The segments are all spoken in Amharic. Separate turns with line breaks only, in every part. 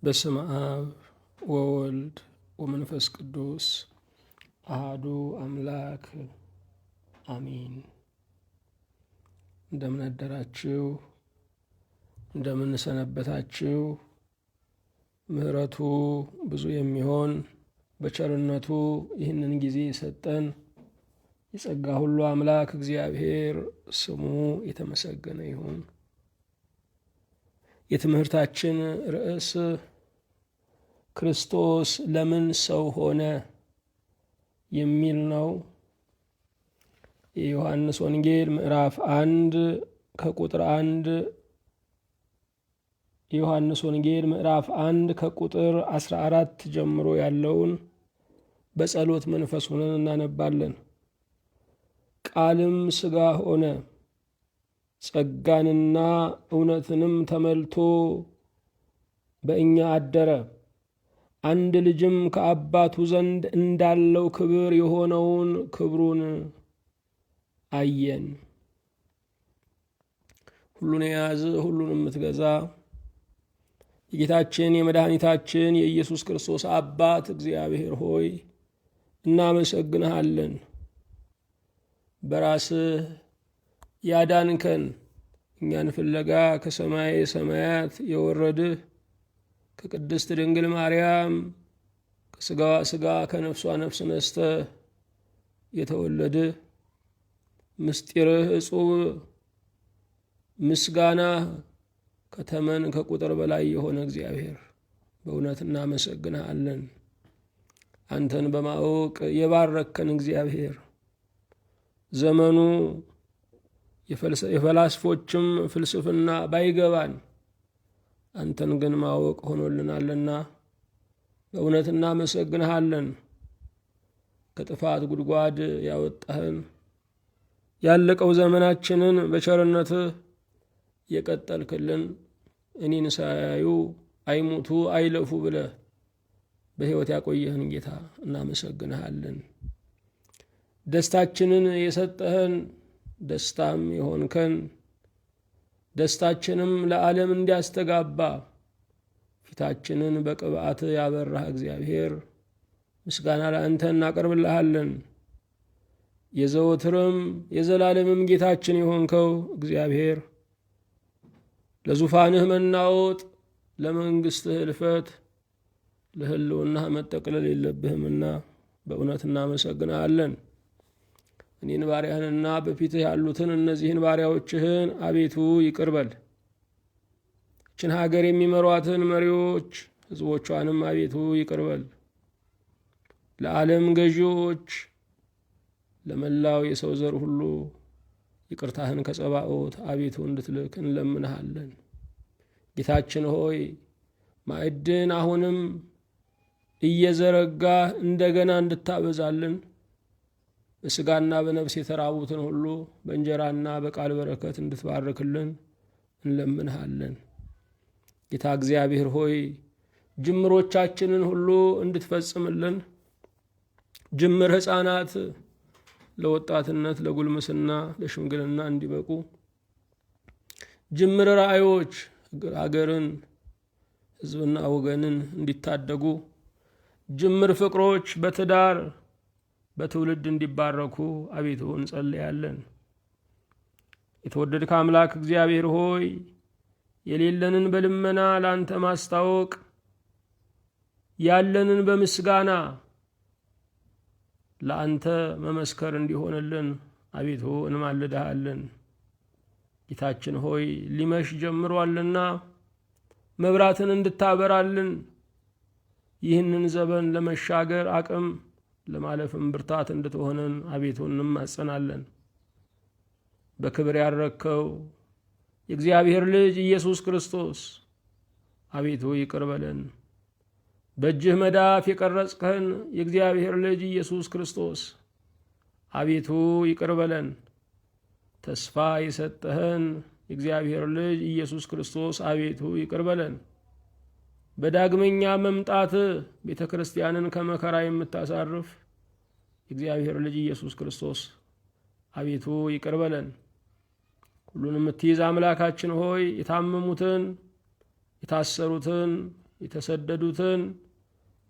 በስመ አብ ወወልድ ወመንፈስ ቅዱስ አሐዱ አምላክ አሜን። እንደምን አደራችሁ? እንደምን ሰነበታችሁ? ምሕረቱ ብዙ የሚሆን በቸርነቱ ይህንን ጊዜ የሰጠን የጸጋ ሁሉ አምላክ እግዚአብሔር ስሙ የተመሰገነ ይሁን። የትምህርታችን ርዕስ ክርስቶስ ለምን ሰው ሆነ የሚል ነው። የዮሐንስ ወንጌል ምዕራፍ 1 ከቁጥር 1 የዮሐንስ ወንጌል ምዕራፍ 1 ከቁጥር 14 ጀምሮ ያለውን በጸሎት መንፈስ ሆነን እናነባለን። ቃልም ሥጋ ሆነ፣ ጸጋንና እውነትንም ተመልቶ በእኛ አደረ። አንድ ልጅም ከአባቱ ዘንድ እንዳለው ክብር የሆነውን ክብሩን አየን። ሁሉን የያዝ ሁሉን የምትገዛ የጌታችን የመድኃኒታችን የኢየሱስ ክርስቶስ አባት እግዚአብሔር ሆይ እናመሰግንሃለን። በራስህ ያዳንከን፣ እኛን ፍለጋ ከሰማይ ሰማያት የወረድህ፣ ከቅድስት ድንግል ማርያም ከሥጋዋ ሥጋ ከነፍሷ ነፍስ ነስተህ የተወለድህ፣ ምስጢርህ እጹብ፣ ምስጋና ከተመን ከቁጥር በላይ የሆነ እግዚአብሔር በእውነት እናመሰግንሃለን። አንተን በማወቅ የባረከን እግዚአብሔር ዘመኑ የፈላስፎችም ፍልስፍና ባይገባን አንተን ግን ማወቅ ሆኖልናልና በእውነት እናመሰግንሃለን። ከጥፋት ጉድጓድ ያወጣህን፣ ያለቀው ዘመናችንን በቸርነትህ የቀጠልክልን፣ እኔን ሳያዩ አይሙቱ አይለፉ ብለህ በሕይወት ያቆየህን ጌታ እናመሰግንሃለን። ደስታችንን የሰጠህን፣ ደስታም የሆንከን፣ ደስታችንም ለዓለም እንዲያስተጋባ ፊታችንን በቅብዓት ያበራህ እግዚአብሔር ምስጋና ለአንተ እናቀርብልሃለን። የዘወትርም የዘላለምም ጌታችን የሆንከው እግዚአብሔር ለዙፋንህ መናወጥ፣ ለመንግሥትህ እልፈት፣ ለሕልውናህ መጠቅለል የለብህምና በእውነት እናመሰግናለን። እኔን ባሪያህንና በፊትህ ያሉትን እነዚህን ባሪያዎችህን አቤቱ ይቅር በል። ይህችን ሀገር የሚመሯትን መሪዎች ሕዝቦቿንም አቤቱ ይቅር በል። ለዓለም ገዢዎች፣ ለመላው የሰው ዘር ሁሉ ይቅርታህን ከጸባኦት አቤቱ እንድትልክ እንለምንሃለን። ጌታችን ሆይ ማዕድን አሁንም እየዘረጋህ እንደገና እንድታበዛልን፣ በሥጋና በነፍስ የተራቡትን ሁሉ በእንጀራና በቃል በረከት እንድትባርክልን እንለምንሃለን። ጌታ እግዚአብሔር ሆይ ጅምሮቻችንን ሁሉ እንድትፈጽምልን፣ ጅምር ሕፃናት ለወጣትነት፣ ለጉልምስና፣ ለሽምግልና እንዲበቁ፣ ጅምር ራእዮች አገርን፣ ሕዝብና ወገንን እንዲታደጉ፣ ጅምር ፍቅሮች በትዳር በትውልድ እንዲባረኩ አቤቱ እንጸልያለን። የተወደድከ አምላክ እግዚአብሔር ሆይ የሌለንን በልመና ለአንተ ማስታወቅ፣ ያለንን በምስጋና ለአንተ መመስከር እንዲሆንልን አቤቱ እንማልድሃለን። ጌታችን ሆይ ሊመሽ ጀምሯልና መብራትን እንድታበራልን፣ ይህንን ዘመን ለመሻገር አቅም ለማለፍም ብርታት እንድትሆነን አቤቱ እንማጸናለን። በክብር ያረከው የእግዚአብሔር ልጅ ኢየሱስ ክርስቶስ አቤቱ ይቅር በለን። በእጅህ መዳፍ የቀረጽከን የእግዚአብሔር ልጅ ኢየሱስ ክርስቶስ አቤቱ ይቅር በለን። ተስፋ የሰጠህን የእግዚአብሔር ልጅ ኢየሱስ ክርስቶስ አቤቱ ይቅር በለን። በዳግመኛ መምጣት ቤተ ክርስቲያንን ከመከራ የምታሳርፍ የእግዚአብሔር ልጅ ኢየሱስ ክርስቶስ አቤቱ ይቅር በለን። ሁሉን የምትይዝ አምላካችን ሆይ የታመሙትን፣ የታሰሩትን፣ የተሰደዱትን፣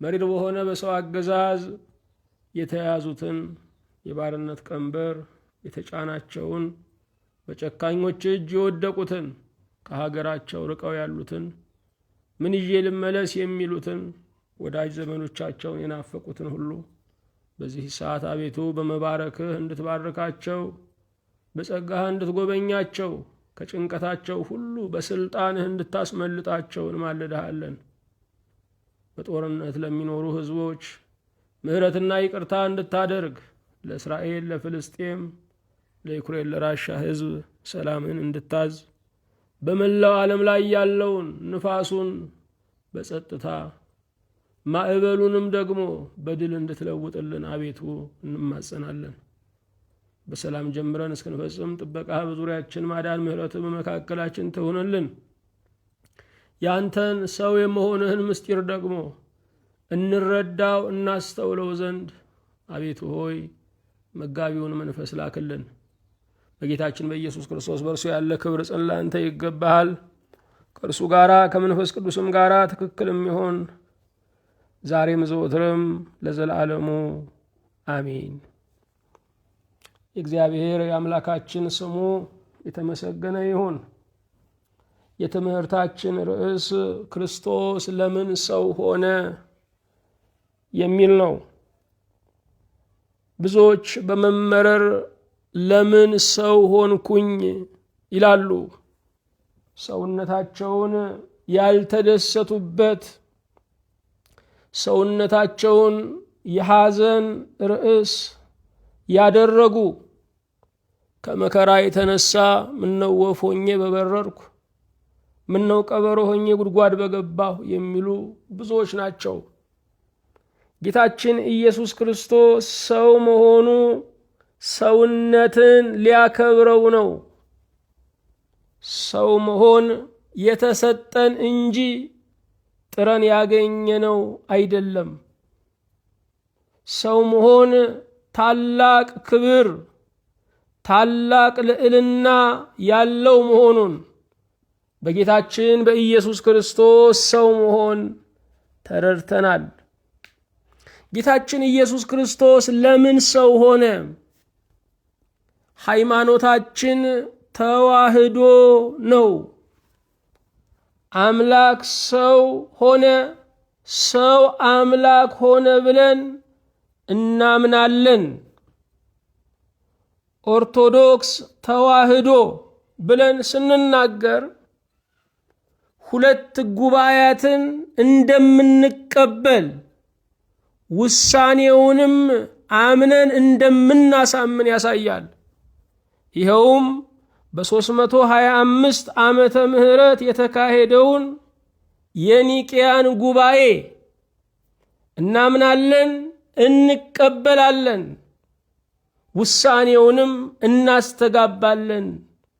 መሪር በሆነ በሰው አገዛዝ የተያዙትን፣ የባርነት ቀንበር የተጫናቸውን፣ በጨካኞች እጅ የወደቁትን፣ ከሀገራቸው ርቀው ያሉትን፣ ምን ይዤ ልመለስ የሚሉትን፣ ወዳጅ ዘመዶቻቸውን የናፈቁትን ሁሉ በዚህ ሰዓት አቤቱ በመባረክህ እንድትባርካቸው፣ በጸጋህ እንድትጎበኛቸው፣ ከጭንቀታቸው ሁሉ በስልጣንህ እንድታስመልጣቸው እንማልድሃለን። በጦርነት ለሚኖሩ ሕዝቦች ምሕረትና ይቅርታ እንድታደርግ፣ ለእስራኤል፣ ለፍልስጤም፣ ለዩክሬን፣ ለራሻ ሕዝብ ሰላምን እንድታዝ፣ በመላው ዓለም ላይ ያለውን ንፋሱን በጸጥታ ማዕበሉንም ደግሞ በድል እንድትለውጥልን አቤቱ እንማጸናለን። በሰላም ጀምረን እስክንፈጽም ጥበቃህ በዙሪያችን፣ ማዳን ምሕረትህ በመካከላችን ትሁንልን። ያንተን ሰው የመሆንህን ምስጢር ደግሞ እንረዳው እናስተውለው ዘንድ አቤቱ ሆይ መጋቢውን መንፈስ ላክልን። በጌታችን በኢየሱስ ክርስቶስ በእርሱ ያለ ክብር ጽን ላንተ ይገባሃል። ከእርሱ ጋራ ከመንፈስ ቅዱስም ጋራ ትክክል የሚሆን ዛሬም ዘወትርም ለዘላለሙ አሜን። የእግዚአብሔር የአምላካችን ስሙ የተመሰገነ ይሁን። የትምህርታችን ርዕስ ክርስቶስ ለምን ሰው ሆነ የሚል ነው። ብዙዎች በመመረር ለምን ሰው ሆንኩኝ ይላሉ። ሰውነታቸውን ያልተደሰቱበት፣ ሰውነታቸውን የሐዘን ርዕስ ያደረጉ፣ ከመከራ የተነሳ ምነው ወፍ ሆኜ በበረርኩ፣ ምነው ቀበሮ ሆኜ ጉድጓድ በገባሁ የሚሉ ብዙዎች ናቸው። ጌታችን ኢየሱስ ክርስቶስ ሰው መሆኑ ሰውነትን ሊያከብረው ነው። ሰው መሆን የተሰጠን እንጂ ጥረን ያገኘነው አይደለም። ሰው መሆን ታላቅ ክብር፣ ታላቅ ልዕልና ያለው መሆኑን በጌታችን በኢየሱስ ክርስቶስ ሰው መሆን ተረድተናል። ጌታችን ኢየሱስ ክርስቶስ ለምን ሰው ሆነ? ሃይማኖታችን ተዋህዶ ነው። አምላክ ሰው ሆነ፣ ሰው አምላክ ሆነ ብለን እናምናለን። ኦርቶዶክስ ተዋህዶ ብለን ስንናገር ሁለት ጉባኤያትን እንደምንቀበል ውሳኔውንም አምነን እንደምናሳምን ያሳያል። ይኸውም በ325 ዓመተ ምህረት የተካሄደውን የኒቅያን ጉባኤ እናምናለን፣ እንቀበላለን፣ ውሳኔውንም እናስተጋባለን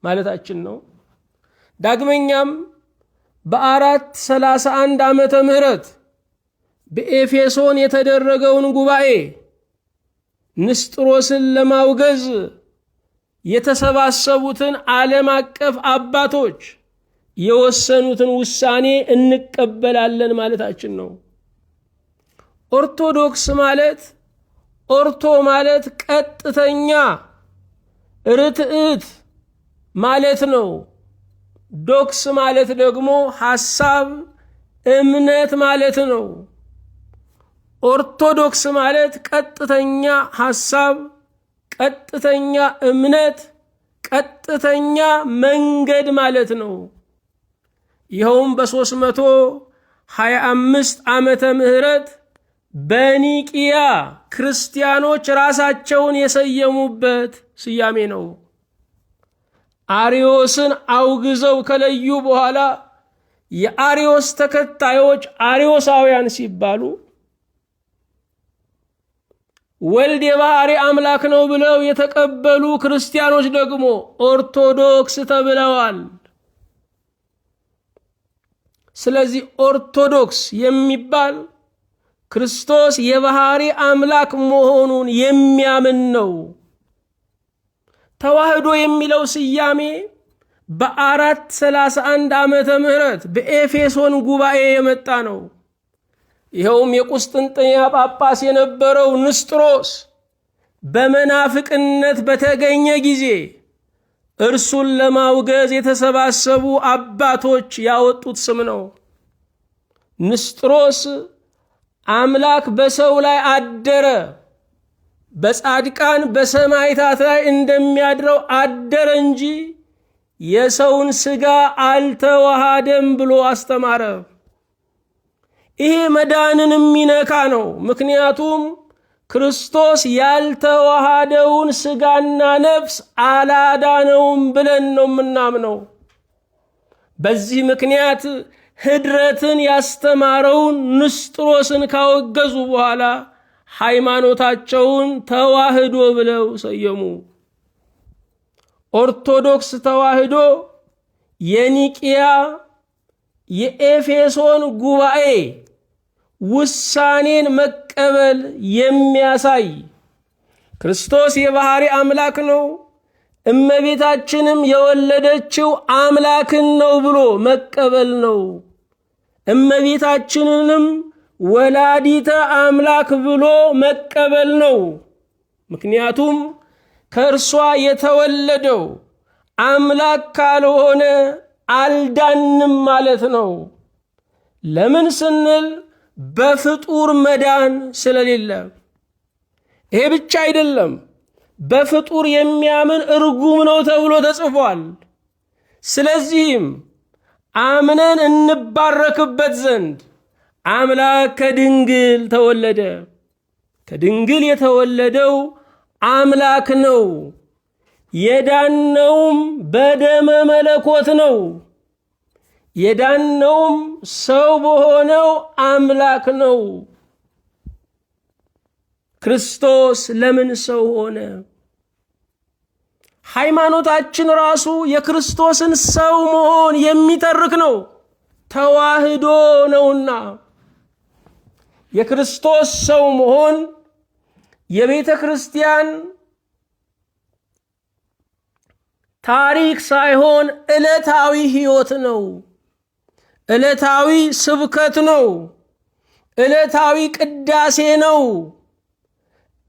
ማለታችን ነው። ዳግመኛም በ431 ዓመተ ምህረት በኤፌሶን የተደረገውን ጉባኤ ንስጥሮስን ለማውገዝ የተሰባሰቡትን ዓለም አቀፍ አባቶች የወሰኑትን ውሳኔ እንቀበላለን ማለታችን ነው። ኦርቶዶክስ ማለት ኦርቶ ማለት ቀጥተኛ ርትዕት ማለት ነው። ዶክስ ማለት ደግሞ ሐሳብ፣ እምነት ማለት ነው። ኦርቶዶክስ ማለት ቀጥተኛ ሐሳብ፣ ቀጥተኛ እምነት፣ ቀጥተኛ መንገድ ማለት ነው። ይኸውም በ325 ዓመተ ምህረት በኒቅያ ክርስቲያኖች ራሳቸውን የሰየሙበት ስያሜ ነው። አርዮስን አውግዘው ከለዩ በኋላ የአርዮስ ተከታዮች አርዮሳውያን ሲባሉ፣ ወልድ የባህሪ አምላክ ነው ብለው የተቀበሉ ክርስቲያኖች ደግሞ ኦርቶዶክስ ተብለዋል። ስለዚህ ኦርቶዶክስ የሚባል ክርስቶስ የባህሪ አምላክ መሆኑን የሚያምን ነው። ተዋህዶ የሚለው ስያሜ በ431 ዓመተ ምህረት በኤፌሶን ጉባኤ የመጣ ነው። ይኸውም የቁስጥንጥንያ ጳጳስ የነበረው ንስጥሮስ በመናፍቅነት በተገኘ ጊዜ እርሱን ለማውገዝ የተሰባሰቡ አባቶች ያወጡት ስም ነው። ንስጥሮስ አምላክ በሰው ላይ አደረ፣ በጻድቃን በሰማዕታት ላይ እንደሚያድረው አደረ እንጂ የሰውን ሥጋ አልተዋሃደም ብሎ አስተማረ። ይሄ መዳንን የሚነካ ነው። ምክንያቱም ክርስቶስ ያልተዋሃደውን ሥጋና ነፍስ አላዳነውም ብለን ነው የምናምነው። በዚህ ምክንያት ህድረትን ያስተማረውን ንስጥሮስን ካወገዙ በኋላ ሃይማኖታቸውን ተዋህዶ ብለው ሰየሙ። ኦርቶዶክስ ተዋህዶ የኒቂያ የኤፌሶን ጉባኤ ውሳኔን መቀበል የሚያሳይ ክርስቶስ የባህሪ አምላክ ነው፣ እመቤታችንም የወለደችው አምላክን ነው ብሎ መቀበል ነው። እመቤታችንንም ወላዲተ አምላክ ብሎ መቀበል ነው። ምክንያቱም ከእርሷ የተወለደው አምላክ ካልሆነ አልዳንም ማለት ነው። ለምን ስንል በፍጡር መዳን ስለሌለ። ይሄ ብቻ አይደለም፣ በፍጡር የሚያምን እርጉም ነው ተብሎ ተጽፏል። ስለዚህም አምነን እንባረክበት ዘንድ አምላክ ከድንግል ተወለደ። ከድንግል የተወለደው አምላክ ነው። የዳነውም በደመ መለኮት ነው። የዳነውም ሰው በሆነው አምላክ ነው። ክርስቶስ ለምን ሰው ሆነ? ሃይማኖታችን ራሱ የክርስቶስን ሰው መሆን የሚተርክ ነው። ተዋህዶ ነውና የክርስቶስ ሰው መሆን የቤተ ክርስቲያን ታሪክ ሳይሆን ዕለታዊ ሕይወት ነው። ዕለታዊ ስብከት ነው። ዕለታዊ ቅዳሴ ነው።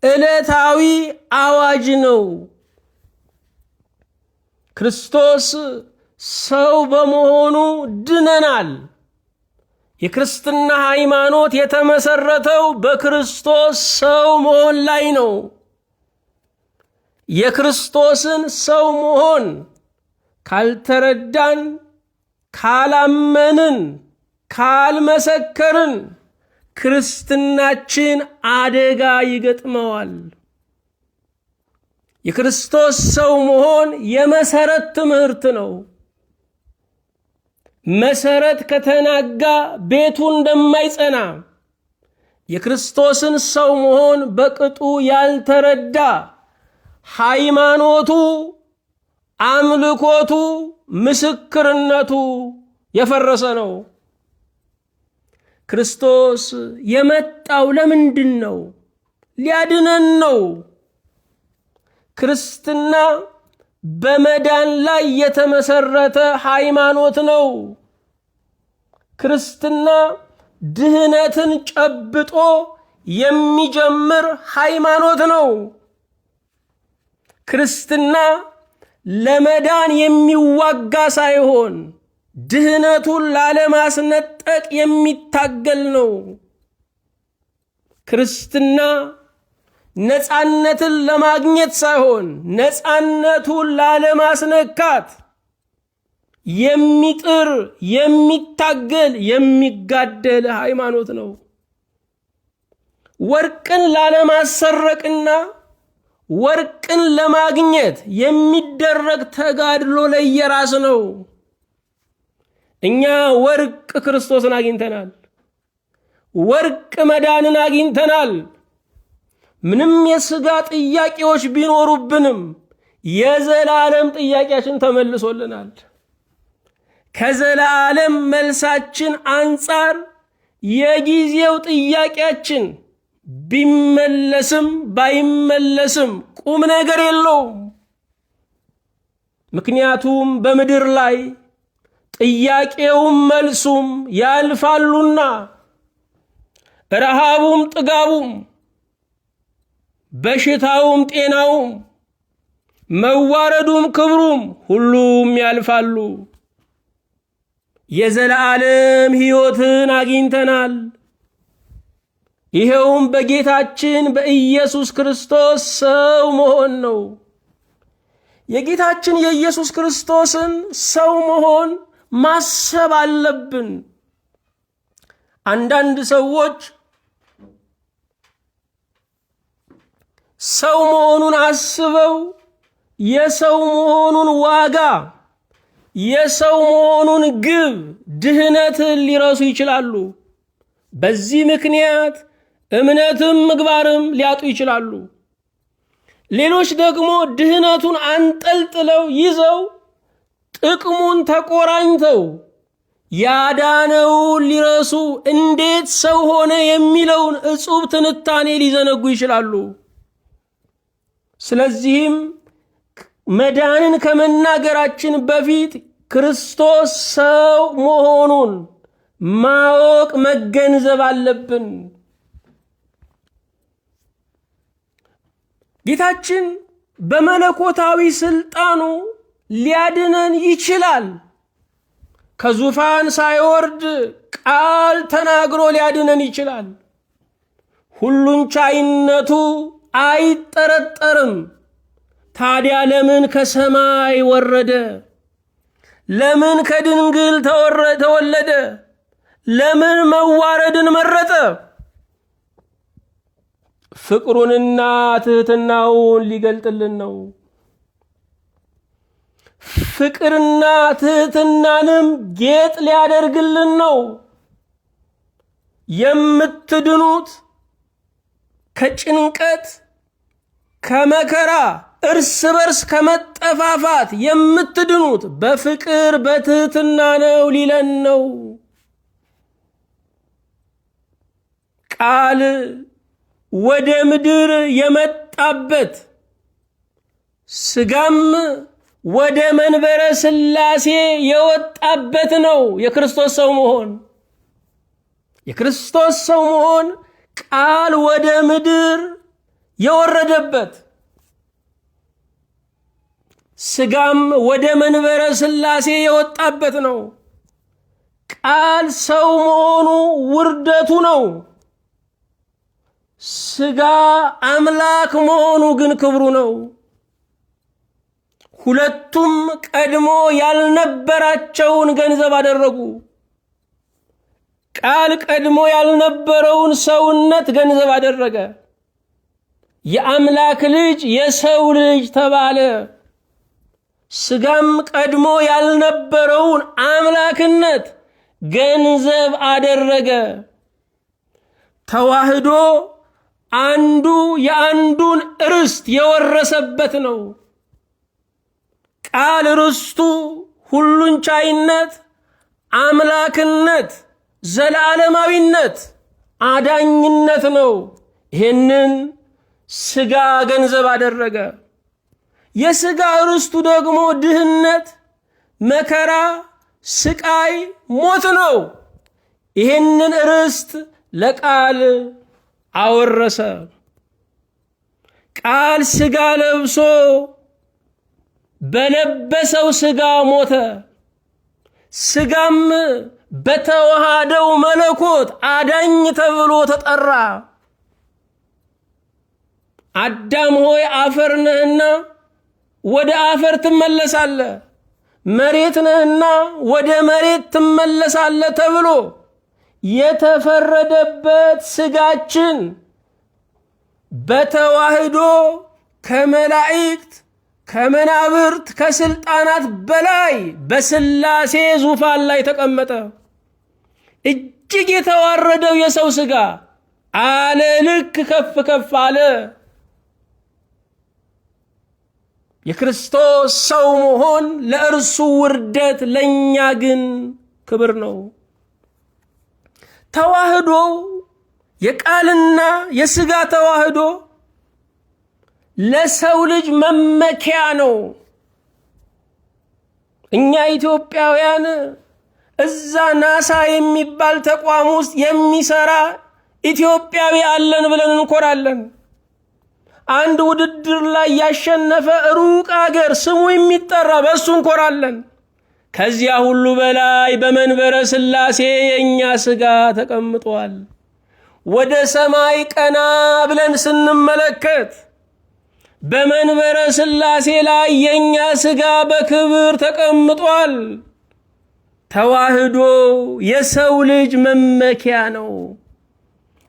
ዕለታዊ አዋጅ ነው። ክርስቶስ ሰው በመሆኑ ድነናል። የክርስትና ሃይማኖት የተመሰረተው በክርስቶስ ሰው መሆን ላይ ነው። የክርስቶስን ሰው መሆን ካልተረዳን፣ ካላመንን፣ ካልመሰከርን ክርስትናችን አደጋ ይገጥመዋል። የክርስቶስ ሰው መሆን የመሰረት ትምህርት ነው። መሰረት ከተናጋ ቤቱ እንደማይጸና የክርስቶስን ሰው መሆን በቅጡ ያልተረዳ ሃይማኖቱ፣ አምልኮቱ፣ ምስክርነቱ የፈረሰ ነው። ክርስቶስ የመጣው ለምንድን ነው? ሊያድነን ነው። ክርስትና በመዳን ላይ የተመሰረተ ሃይማኖት ነው። ክርስትና ድህነትን ጨብጦ የሚጀምር ሃይማኖት ነው። ክርስትና ለመዳን የሚዋጋ ሳይሆን ድህነቱን ላለማስነጠቅ የሚታገል ነው። ክርስትና ነፃነትን ለማግኘት ሳይሆን ነፃነቱን ላለማስነካት የሚጥር የሚታገል የሚጋደል ሃይማኖት ነው። ወርቅን ላለማሰረቅና ወርቅን ለማግኘት የሚደረግ ተጋድሎ ለየራስ ነው። እኛ ወርቅ ክርስቶስን አግኝተናል። ወርቅ መዳንን አግኝተናል። ምንም የሥጋ ጥያቄዎች ቢኖሩብንም የዘላለም ጥያቄያችን ተመልሶልናል። ከዘላለም መልሳችን አንጻር የጊዜው ጥያቄያችን ቢመለስም ባይመለስም ቁም ነገር የለውም። ምክንያቱም በምድር ላይ ጥያቄውም መልሱም ያልፋሉና፣ ረሃቡም ጥጋቡም፣ በሽታውም ጤናውም፣ መዋረዱም ክብሩም ሁሉም ያልፋሉ። የዘላለም ሕይወትን አግኝተናል። ይሄውም በጌታችን በኢየሱስ ክርስቶስ ሰው መሆን ነው። የጌታችን የኢየሱስ ክርስቶስን ሰው መሆን ማሰብ አለብን። አንዳንድ ሰዎች ሰው መሆኑን አስበው የሰው መሆኑን ዋጋ፣ የሰው መሆኑን ግብ፣ ድህነትን ሊረሱ ይችላሉ። በዚህ ምክንያት እምነትም ምግባርም ሊያጡ ይችላሉ። ሌሎች ደግሞ ድህነቱን አንጠልጥለው ይዘው ጥቅሙን ተቆራኝተው ያዳነውን ሊረሱ እንዴት ሰው ሆነ የሚለውን እጹብ ትንታኔ ሊዘነጉ ይችላሉ። ስለዚህም መዳንን ከመናገራችን በፊት ክርስቶስ ሰው መሆኑን ማወቅ መገንዘብ አለብን። ጌታችን በመለኮታዊ ስልጣኑ ሊያድነን ይችላል። ከዙፋን ሳይወርድ ቃል ተናግሮ ሊያድነን ይችላል። ሁሉን ቻይነቱ አይጠረጠርም። ታዲያ ለምን ከሰማይ ወረደ? ለምን ከድንግል ተወለደ? ለምን መዋረድን መረጠ? ፍቅሩንና ትህትናውን ሊገልጥልን ነው። ፍቅርና ትህትናንም ጌጥ ሊያደርግልን ነው። የምትድኑት ከጭንቀት ከመከራ እርስ በርስ ከመጠፋፋት የምትድኑት በፍቅር በትህትና ነው ሊለን ነው። ቃል ወደ ምድር የመጣበት ሥጋም ወደ መንበረ ሥላሴ የወጣበት ነው የክርስቶስ ሰው መሆን። የክርስቶስ ሰው መሆን ቃል ወደ ምድር የወረደበት፣ ሥጋም ወደ መንበረ ሥላሴ የወጣበት ነው። ቃል ሰው መሆኑ ውርደቱ ነው። ሥጋ አምላክ መሆኑ ግን ክብሩ ነው። ሁለቱም ቀድሞ ያልነበራቸውን ገንዘብ አደረጉ። ቃል ቀድሞ ያልነበረውን ሰውነት ገንዘብ አደረገ። የአምላክ ልጅ የሰው ልጅ ተባለ። ሥጋም ቀድሞ ያልነበረውን አምላክነት ገንዘብ አደረገ። ተዋህዶ አንዱ የአንዱን ርስት የወረሰበት ነው። ቃል ርስቱ ሁሉን ቻይነት፣ አምላክነት፣ ዘላለማዊነት፣ አዳኝነት ነው። ይህንን ሥጋ ገንዘብ አደረገ። የሥጋ ርስቱ ደግሞ ድህነት፣ መከራ፣ ስቃይ፣ ሞት ነው። ይህንን ርስት ለቃል አወረሰ። ቃል ሥጋ ለብሶ በለበሰው ሥጋ ሞተ። ሥጋም በተዋሃደው መለኮት አዳኝ ተብሎ ተጠራ። አዳም ሆይ አፈር ነህና ወደ አፈር ትመለሳለህ፣ መሬት ነህና ወደ መሬት ትመለሳለህ ተብሎ የተፈረደበት ሥጋችን በተዋህዶ ከመላእክት ከመናብርት ከስልጣናት በላይ በሥላሴ ዙፋን ላይ ተቀመጠ። እጅግ የተዋረደው የሰው ሥጋ አለ ልክ ከፍ ከፍ አለ። የክርስቶስ ሰው መሆን ለእርሱ ውርደት፣ ለእኛ ግን ክብር ነው። ተዋህዶ የቃልና የሥጋ ተዋህዶ ለሰው ልጅ መመኪያ ነው። እኛ ኢትዮጵያውያን እዛ ናሳ የሚባል ተቋም ውስጥ የሚሰራ ኢትዮጵያዊ አለን ብለን እንኮራለን። አንድ ውድድር ላይ ያሸነፈ ሩቅ አገር ስሙ የሚጠራ በእሱ እንኮራለን። ከዚያ ሁሉ በላይ በመንበረ ሥላሴ የእኛ ሥጋ ተቀምጧል። ወደ ሰማይ ቀና ብለን ስንመለከት በመንበረ ሥላሴ ላይ የእኛ ሥጋ በክብር ተቀምጧል። ተዋህዶ የሰው ልጅ መመኪያ ነው።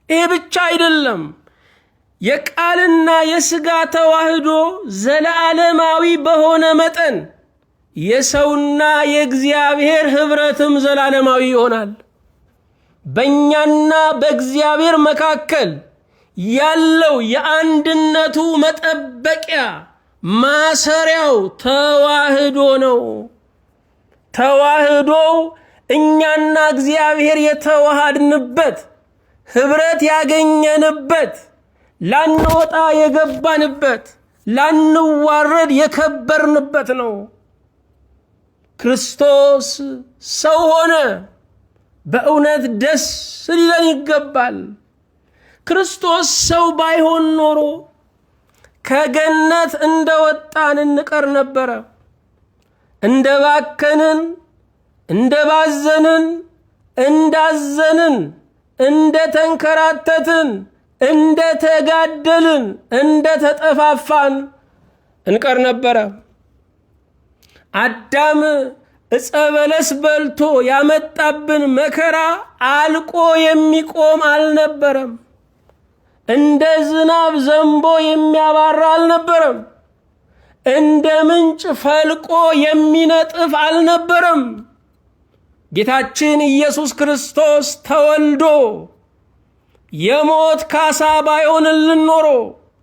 ይህ ብቻ አይደለም። የቃልና የሥጋ ተዋህዶ ዘለዓለማዊ በሆነ መጠን የሰውና የእግዚአብሔር ኅብረትም ዘላለማዊ ይሆናል። በእኛና በእግዚአብሔር መካከል ያለው የአንድነቱ መጠበቂያ ማሰሪያው ተዋህዶ ነው። ተዋህዶው እኛና እግዚአብሔር የተዋሃድንበት፣ ኅብረት ያገኘንበት፣ ላንወጣ የገባንበት፣ ላንዋረድ የከበርንበት ነው። ክርስቶስ ሰው ሆነ። በእውነት ደስ ሊለን ይገባል። ክርስቶስ ሰው ባይሆን ኖሮ ከገነት እንደወጣን እንቀር ነበረ። እንደባከንን፣ እንደባዘንን፣ እንዳዘንን፣ እንደተንከራተትን፣ እንደተጋደልን፣ እንደተጠፋፋን እንቀር ነበረ። አዳም ዕፀ በለስ በልቶ ያመጣብን መከራ አልቆ የሚቆም አልነበረም። እንደ ዝናብ ዘንቦ የሚያባራ አልነበረም። እንደ ምንጭ ፈልቆ የሚነጥፍ አልነበረም። ጌታችን ኢየሱስ ክርስቶስ ተወልዶ የሞት ካሳ ባይሆንልን ኖሮ፣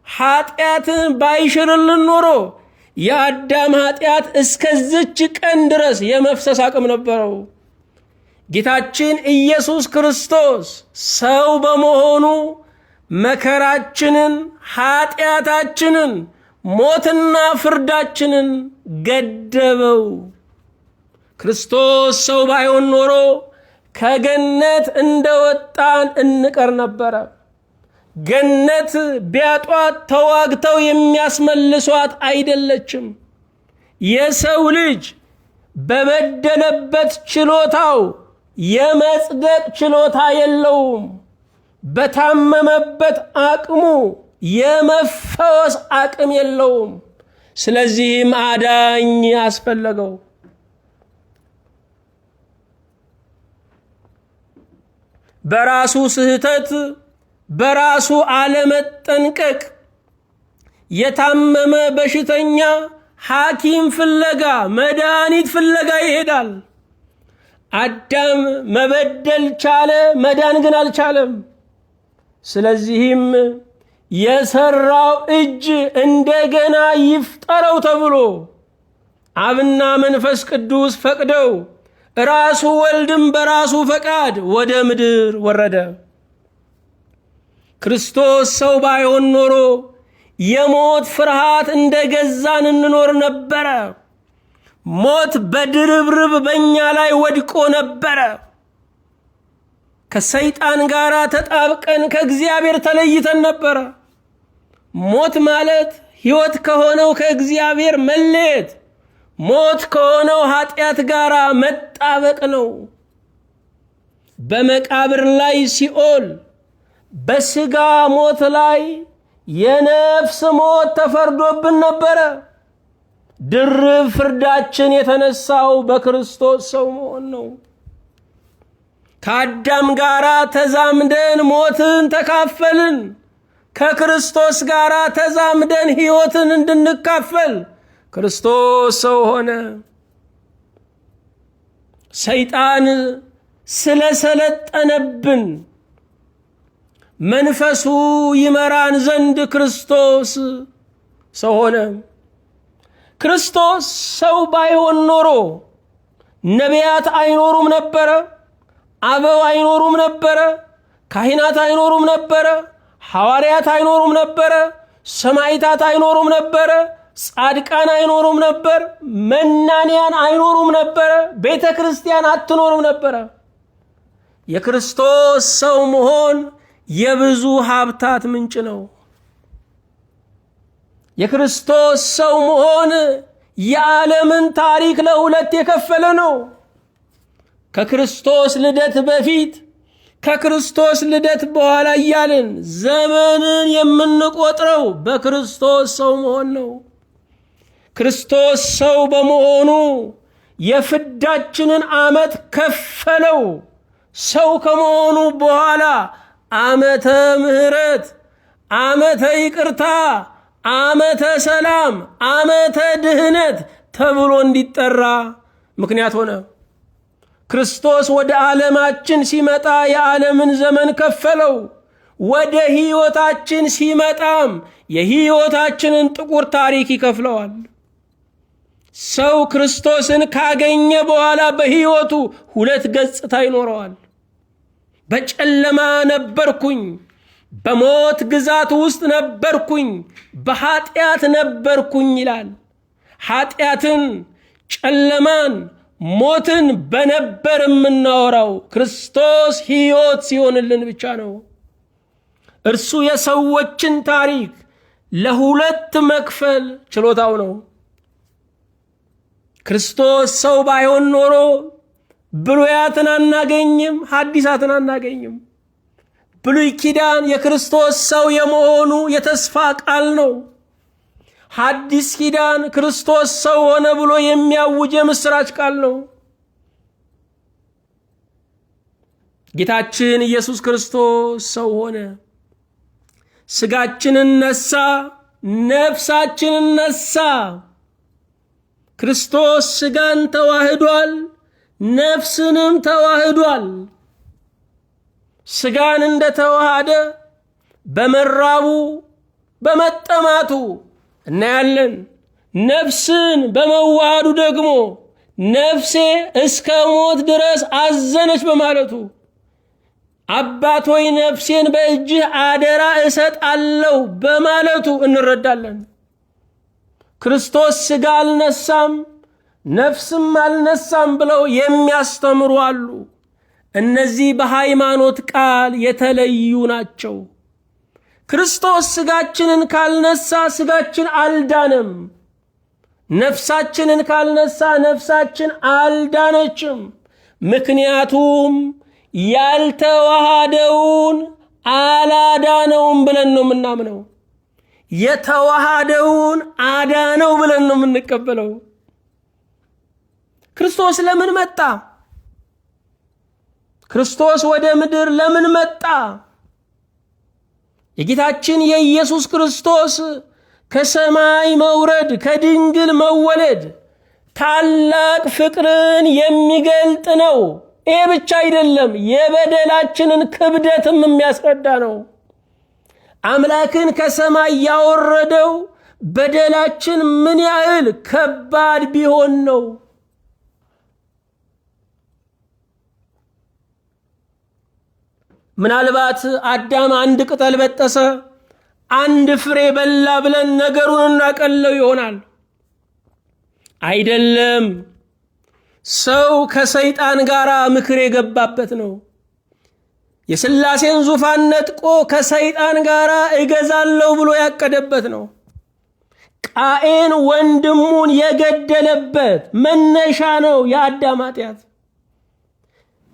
ኃጢአትን ባይሽርልን ኖሮ የአዳም ኃጢአት እስከዚች ቀን ድረስ የመፍሰስ አቅም ነበረው። ጌታችን ኢየሱስ ክርስቶስ ሰው በመሆኑ መከራችንን፣ ኃጢአታችንን፣ ሞትና ፍርዳችንን ገደበው። ክርስቶስ ሰው ባይሆን ኖሮ ከገነት እንደወጣን እንቀር ነበረ። ገነት ቢያጧት ተዋግተው የሚያስመልሷት አይደለችም። የሰው ልጅ በበደለበት ችሎታው የመጽደቅ ችሎታ የለውም። በታመመበት አቅሙ የመፈወስ አቅም የለውም። ስለዚህም አዳኝ አስፈለገው። በራሱ ስህተት በራሱ አለመጠንቀቅ የታመመ በሽተኛ ሐኪም ፍለጋ፣ መድኃኒት ፍለጋ ይሄዳል። አዳም መበደል ቻለ፣ መዳን ግን አልቻለም። ስለዚህም የሰራው እጅ እንደገና ይፍጠረው ተብሎ አብና መንፈስ ቅዱስ ፈቅደው ራሱ ወልድም በራሱ ፈቃድ ወደ ምድር ወረደ። ክርስቶስ ሰው ባይሆን ኖሮ የሞት ፍርሃት እንደገዛን እንኖር ነበረ። ሞት በድርብርብ በእኛ ላይ ወድቆ ነበረ። ከሰይጣን ጋር ተጣብቀን ከእግዚአብሔር ተለይተን ነበረ። ሞት ማለት ሕይወት ከሆነው ከእግዚአብሔር መለየት፣ ሞት ከሆነው ኃጢአት ጋር መጣበቅ ነው። በመቃብር ላይ ሲኦል፣ በሥጋ ሞት ላይ የነፍስ ሞት ተፈርዶብን ነበረ። ድርብ ፍርዳችን የተነሳው በክርስቶስ ሰው መሆን ነው። ከአዳም ጋር ተዛምደን ሞትን ተካፈልን። ከክርስቶስ ጋር ተዛምደን ሕይወትን እንድንካፈል ክርስቶስ ሰው ሆነ። ሰይጣን ስለሰለጠነብን መንፈሱ ይመራን ዘንድ ክርስቶስ ሰው ሆነ። ክርስቶስ ሰው ባይሆን ኖሮ ነቢያት አይኖሩም ነበረ፣ አበው አይኖሩም ነበረ፣ ካህናት አይኖሩም ነበረ፣ ሐዋርያት አይኖሩም ነበረ፣ ሰማዕታት አይኖሩም ነበረ፣ ጻድቃን አይኖሩም ነበር፣ መናንያን አይኖሩም ነበር፣ ቤተ ክርስቲያን አትኖሩም ነበር። የክርስቶስ ሰው መሆን የብዙ ሀብታት ምንጭ ነው። የክርስቶስ ሰው መሆን የዓለምን ታሪክ ለሁለት የከፈለ ነው። ከክርስቶስ ልደት በፊት ከክርስቶስ ልደት በኋላ እያልን ዘመንን የምንቆጥረው በክርስቶስ ሰው መሆን ነው። ክርስቶስ ሰው በመሆኑ የፍዳችንን ዓመት ከፈለው። ሰው ከመሆኑ በኋላ ዓመተ ምሕረት፣ ዓመተ ይቅርታ፣ ዓመተ ሰላም፣ ዓመተ ድህነት ተብሎ እንዲጠራ ምክንያት ሆነ። ክርስቶስ ወደ ዓለማችን ሲመጣ የዓለምን ዘመን ከፈለው። ወደ ሕይወታችን ሲመጣም የሕይወታችንን ጥቁር ታሪክ ይከፍለዋል። ሰው ክርስቶስን ካገኘ በኋላ በሕይወቱ ሁለት ገጽታ ይኖረዋል። በጨለማ ነበርኩኝ፣ በሞት ግዛት ውስጥ ነበርኩኝ፣ በኃጢአት ነበርኩኝ ይላል። ኃጢአትን፣ ጨለማን፣ ሞትን በነበር የምናወራው ክርስቶስ ሕይወት ሲሆንልን ብቻ ነው። እርሱ የሰዎችን ታሪክ ለሁለት መክፈል ችሎታው ነው። ክርስቶስ ሰው ባይሆን ኖሮ ብሉያትን አናገኝም፣ ሐዲሳትን አናገኝም። ብሉይ ኪዳን የክርስቶስ ሰው የመሆኑ የተስፋ ቃል ነው። ሐዲስ ኪዳን ክርስቶስ ሰው ሆነ ብሎ የሚያውጅ የምስራች ቃል ነው። ጌታችን ኢየሱስ ክርስቶስ ሰው ሆነ። ሥጋችንን ነሳ፣ ነፍሳችንን ነሳ። ክርስቶስ ሥጋን ተዋህዷል፣ ነፍስንም ተዋህዷል። ሥጋን እንደተዋሃደ በመራቡ በመጠማቱ እናያለን። ነፍስን በመዋሃዱ ደግሞ ነፍሴ እስከ ሞት ድረስ አዘነች በማለቱ አባት ሆይ ነፍሴን በእጅህ አደራ እሰጣለሁ በማለቱ እንረዳለን። ክርስቶስ ሥጋ አልነሳም ነፍስም አልነሳም ብለው የሚያስተምሩ አሉ። እነዚህ በሃይማኖት ቃል የተለዩ ናቸው። ክርስቶስ ሥጋችንን ካልነሳ ሥጋችን አልዳነም። ነፍሳችንን ካልነሳ ነፍሳችን አልዳነችም። ምክንያቱም ያልተዋሃደውን አላዳነውም ብለን ነው የምናምነው። የተዋሃደውን አዳነው ብለን ነው የምንቀበለው። ክርስቶስ ለምን መጣ? ክርስቶስ ወደ ምድር ለምን መጣ? የጌታችን የኢየሱስ ክርስቶስ ከሰማይ መውረድ ከድንግል መወለድ ታላቅ ፍቅርን የሚገልጥ ነው። ይህ ብቻ አይደለም፣ የበደላችንን ክብደትም የሚያስረዳ ነው። አምላክን ከሰማይ ያወረደው በደላችን ምን ያህል ከባድ ቢሆን ነው። ምናልባት አዳም አንድ ቅጠል በጠሰ፣ አንድ ፍሬ በላ ብለን ነገሩን እናቀለው ይሆናል። አይደለም። ሰው ከሰይጣን ጋር ምክር የገባበት ነው። የሥላሴን ዙፋን ነጥቆ ከሰይጣን ጋር እገዛለሁ ብሎ ያቀደበት ነው። ቃኤን ወንድሙን የገደለበት መነሻ ነው የአዳም ኃጢአት።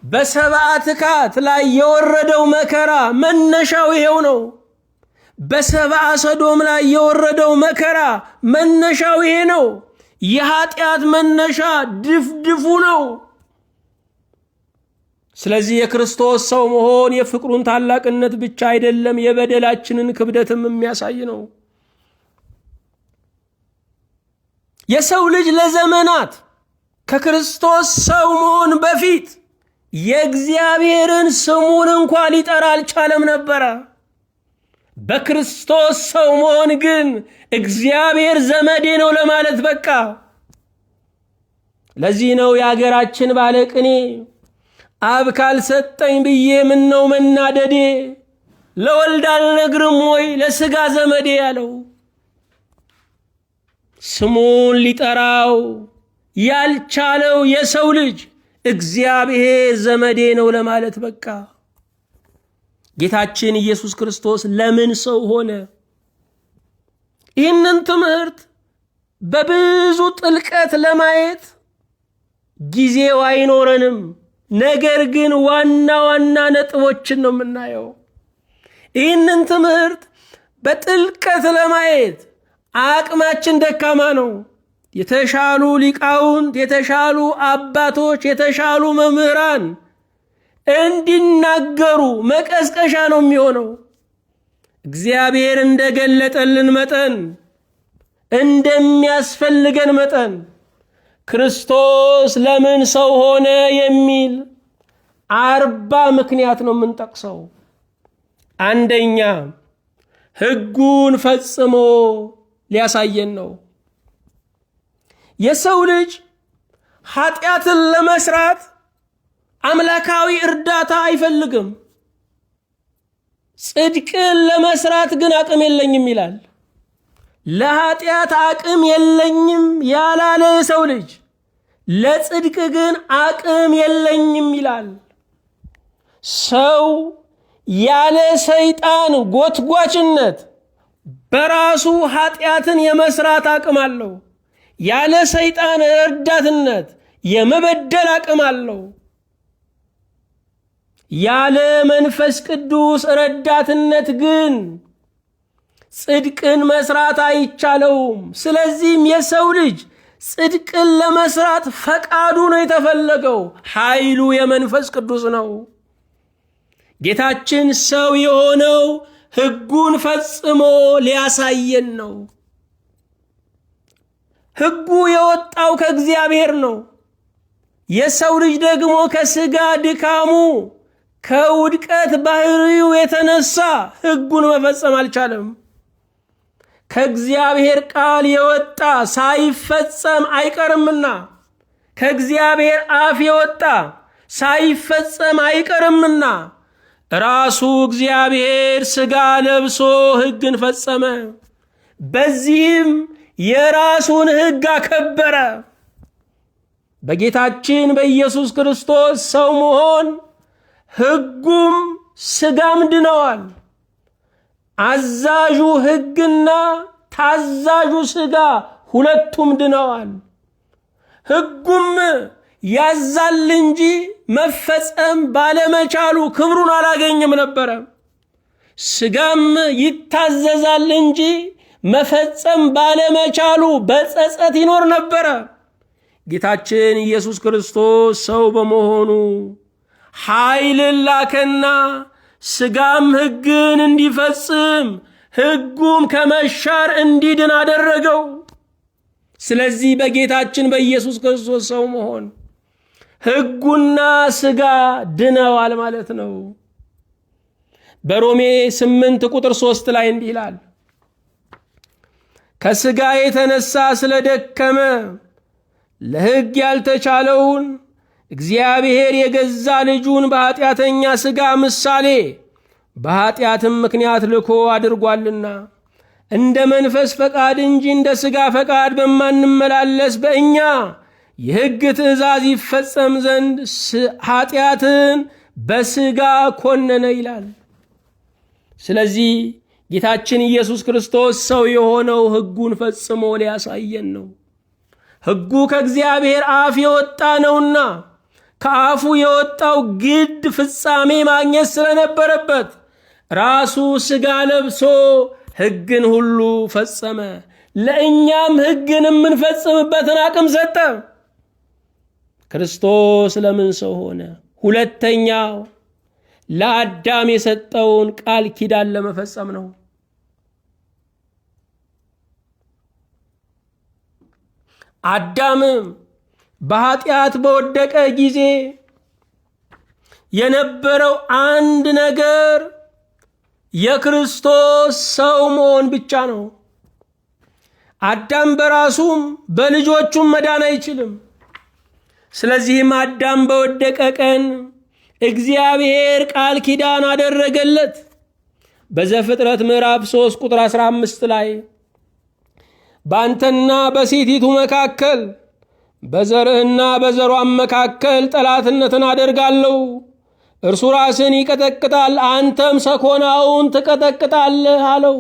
በሰብአ ትካት ላይ የወረደው መከራ መነሻው ይሄው ነው። በሰብአ ሰዶም ላይ የወረደው መከራ መነሻው ይሄ ነው። የኃጢአት መነሻ ድፍድፉ ነው። ስለዚህ የክርስቶስ ሰው መሆን የፍቅሩን ታላቅነት ብቻ አይደለም፣ የበደላችንን ክብደትም የሚያሳይ ነው። የሰው ልጅ ለዘመናት ከክርስቶስ ሰው መሆን በፊት የእግዚአብሔርን ስሙን እንኳ ሊጠራ አልቻለም ነበረ። በክርስቶስ ሰው መሆን ግን እግዚአብሔር ዘመዴ ነው ለማለት በቃ። ለዚህ ነው የአገራችን ባለቅኔ አብ ካልሰጠኝ ብዬ ምን ነው መናደዴ፣ ለወልድ አልነግርም ወይ ለሥጋ ዘመዴ ያለው። ስሙን ሊጠራው ያልቻለው የሰው ልጅ እግዚአብሔር ዘመዴ ነው ለማለት በቃ። ጌታችን ኢየሱስ ክርስቶስ ለምን ሰው ሆነ? ይህንን ትምህርት በብዙ ጥልቀት ለማየት ጊዜው አይኖረንም። ነገር ግን ዋና ዋና ነጥቦችን ነው የምናየው። ይህንን ትምህርት በጥልቀት ለማየት አቅማችን ደካማ ነው። የተሻሉ ሊቃውንት፣ የተሻሉ አባቶች፣ የተሻሉ መምህራን እንዲናገሩ መቀስቀሻ ነው የሚሆነው። እግዚአብሔር እንደገለጠልን መጠን እንደሚያስፈልገን መጠን ክርስቶስ ለምን ሰው ሆነ የሚል 40 ምክንያት ነው የምንጠቅሰው። አንደኛ ሕጉን ፈጽሞ ሊያሳየን ነው። የሰው ልጅ ኃጢአትን ለመስራት አምላካዊ እርዳታ አይፈልግም። ጽድቅን ለመስራት ግን አቅም የለኝም ይላል። ለኃጢአት አቅም የለኝም ያላለ የሰው ልጅ ለጽድቅ ግን አቅም የለኝም ይላል። ሰው ያለ ሰይጣን ጎትጓችነት በራሱ ኃጢአትን የመስራት አቅም አለው። ያለ ሰይጣን ረዳትነት የመበደል አቅም አለው። ያለ መንፈስ ቅዱስ ረዳትነት ግን ጽድቅን መስራት አይቻለውም። ስለዚህም የሰው ልጅ ጽድቅን ለመስራት ፈቃዱ ነው የተፈለገው። ኃይሉ የመንፈስ ቅዱስ ነው። ጌታችን ሰው የሆነው ሕጉን ፈጽሞ ሊያሳየን ነው። ሕጉ የወጣው ከእግዚአብሔር ነው። የሰው ልጅ ደግሞ ከሥጋ ድካሙ ከውድቀት ባህሪው የተነሳ ሕጉን መፈጸም አልቻለም። ከእግዚአብሔር ቃል የወጣ ሳይፈጸም አይቀርምና፣ ከእግዚአብሔር አፍ የወጣ ሳይፈጸም አይቀርምና ራሱ እግዚአብሔር ሥጋ ለብሶ ሕግን ፈጸመ። በዚህም የራሱን ሕግ አከበረ። በጌታችን በኢየሱስ ክርስቶስ ሰው መሆን ሕጉም ሥጋም ድነዋል። አዛዡ ሕግና ታዛዡ ሥጋ ሁለቱም ድነዋል። ሕጉም ያዛል እንጂ መፈጸም ባለመቻሉ ክብሩን አላገኘም ነበረ። ሥጋም ይታዘዛል እንጂ መፈጸም ባለመቻሉ በጸጸት ይኖር ነበረ። ጌታችን ኢየሱስ ክርስቶስ ሰው በመሆኑ ኃይልን ላከና ሥጋም ሕግን እንዲፈጽም ሕጉም ከመሻር እንዲድን አደረገው። ስለዚህ በጌታችን በኢየሱስ ክርስቶስ ሰው መሆን ሕጉና ሥጋ ድነዋል ማለት ነው። በሮሜ 8 ቁጥር 3 ላይ እንዲህ ይላል፣ ከሥጋ የተነሳ ስለደከመ ለሕግ ያልተቻለውን እግዚአብሔር የገዛ ልጁን በኃጢአተኛ ሥጋ ምሳሌ በኃጢአትም ምክንያት ልኮ አድርጓልና እንደ መንፈስ ፈቃድ እንጂ እንደ ሥጋ ፈቃድ በማንመላለስ በእኛ የሕግ ትእዛዝ ይፈጸም ዘንድ ኃጢአትን በሥጋ ኮነነ ይላል። ስለዚህ ጌታችን ኢየሱስ ክርስቶስ ሰው የሆነው ሕጉን ፈጽሞ ሊያሳየን ነው። ሕጉ ከእግዚአብሔር አፍ የወጣ ነውና ከአፉ የወጣው ግድ ፍጻሜ ማግኘት ስለነበረበት ራሱ ሥጋ ለብሶ ሕግን ሁሉ ፈጸመ። ለእኛም ሕግን የምንፈጽምበትን አቅም ሰጠ። ክርስቶስ ለምን ሰው ሆነ? ሁለተኛው ለአዳም የሰጠውን ቃል ኪዳን ለመፈጸም ነው። አዳምም በኃጢአት በወደቀ ጊዜ የነበረው አንድ ነገር የክርስቶስ ሰው መሆን ብቻ ነው። አዳም በራሱም በልጆቹም መዳን አይችልም። ስለዚህም አዳም በወደቀ ቀን እግዚአብሔር ቃል ኪዳን አደረገለት። በዘፍጥረት ምዕራፍ 3 ቁጥር 15 ላይ በአንተና በሴቲቱ መካከል በዘርህና በዘሯም መካከል ጠላትነትን አደርጋለሁ። እርሱ ራስን ይቀጠቅጣል፣ አንተም ሰኮናውን ትቀጠቅጣለህ አለው።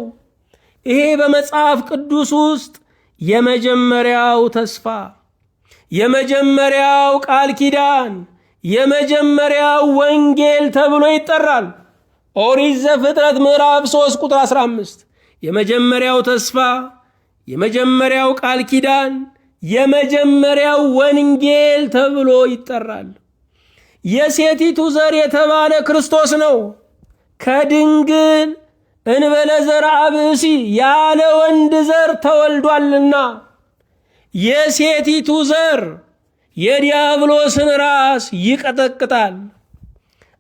ይሄ በመጽሐፍ ቅዱስ ውስጥ የመጀመሪያው ተስፋ፣ የመጀመሪያው ቃል ኪዳን፣ የመጀመሪያው ወንጌል ተብሎ ይጠራል። ኦሪት ዘፍጥረት ምዕራፍ 3 ቁጥር 15 የመጀመሪያው ተስፋ፣ የመጀመሪያው ቃል ኪዳን፣ የመጀመሪያው ወንጌል ተብሎ ይጠራል። የሴቲቱ ዘር የተባለ ክርስቶስ ነው። ከድንግል እንበለ ዘርአ ብእሲ ያለ ወንድ ዘር ተወልዷልና የሴቲቱ ዘር የዲያብሎስን ራስ ይቀጠቅጣል፣